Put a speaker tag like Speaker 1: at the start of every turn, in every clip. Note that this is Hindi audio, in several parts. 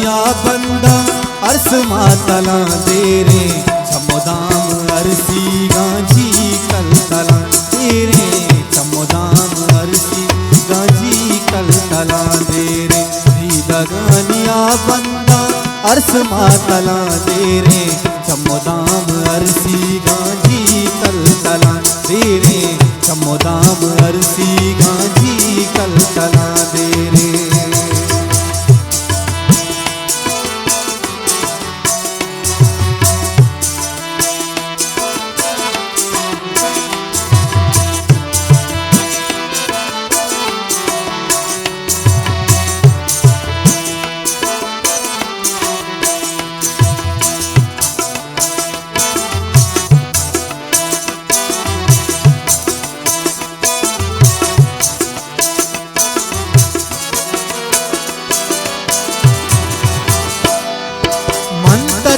Speaker 1: जिंदगानिया बंदा अर्स मातला तेरे चमोदाम अरसी गाजी कल तला तेरे चमोदाम अरसी गाजी कल तला तेरे जिंदगानिया बंदा अर्स मातला तेरे चमोदाम अरसी गाजी कल तला तेरे चमोदाम अरसी गाजी कल तला तेरे।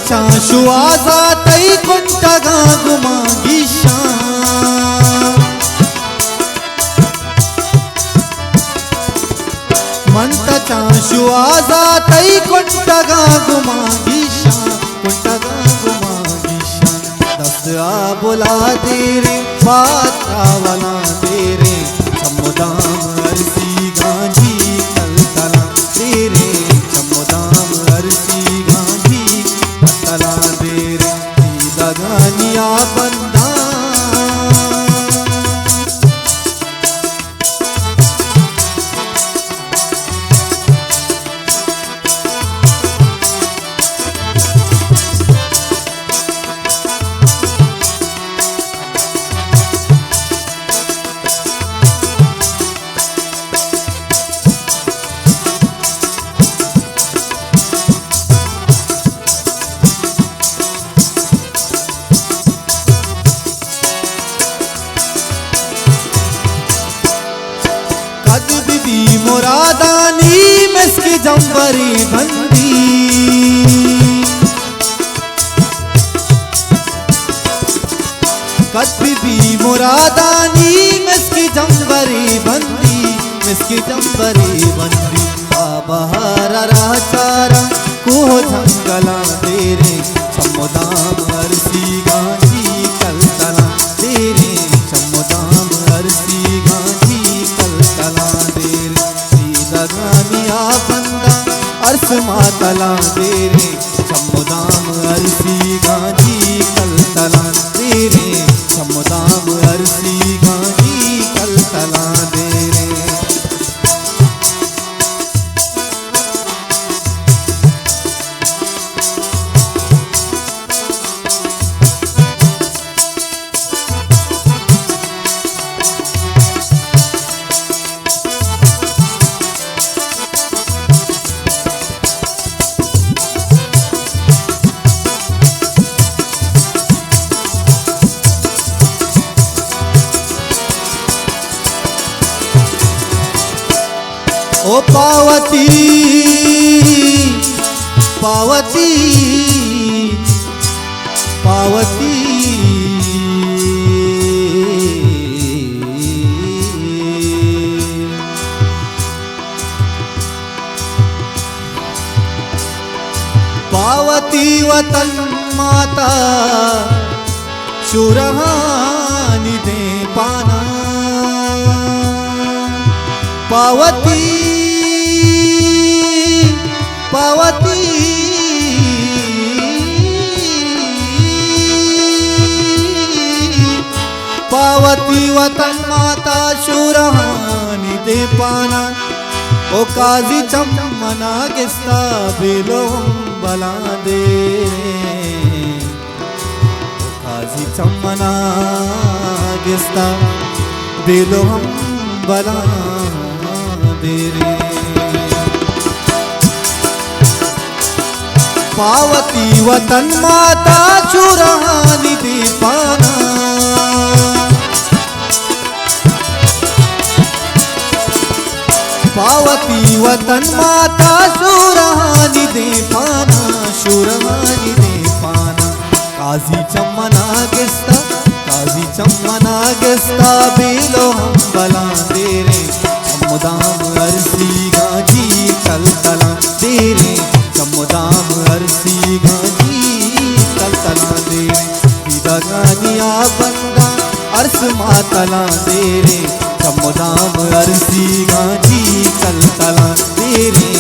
Speaker 1: चाशु आजा तई कुंटगा गुमागिशा मंत चाशु आजा तई कुंटगा गुमागिशा कुंटगा गुमागिशा दस आ बुला तेरे बाता वाला तेरे चमोदाम अरसी गाजी कल तला तेरे चमोदाम अरसी गाजी तला तेरे जिंदगानिया बंदा मुरादानी मिसकी जंबरी बंदी कभी भी मुरादानी मिसकी जंबरी बंदी मिसकी जंबरी बंदी बाबहारा राचारा को जंगला तेरे चमोदाम अरसी गाजी कल तला तेरे चमोदाम अरसी गाजी कल तला तेरे जिंदगानिया बंदा अर्स मातला तेरे चमोदाम अरसी गाजी कल तला तेरे चमोदाम अरसी गाजी कल तला तेरे। ओ पावती पावती पावती पावती वतन माता सुरहानी दे पाना पावती पावती पावती वतन माता शुरहानी दे पाना ओ काजी चमना गिस्ता बिलो बला दे ओ काजी चमना गिस्ता बिलो हम बला दे रे। पावती वतन माता चुरानी दे पाना पावती वतन माता सुरहानी दे पाना सुरहानी दे पाना काजी चमना गिस्ता काजी चमना गिस्ता बेलो हम बला तेरे चमोदाम अरसी गाजी कल तला तेरे चमोदाम लगानिया बंदा अर्स मातला दे रे चमदाम अरसी गाजी कल तला दे रे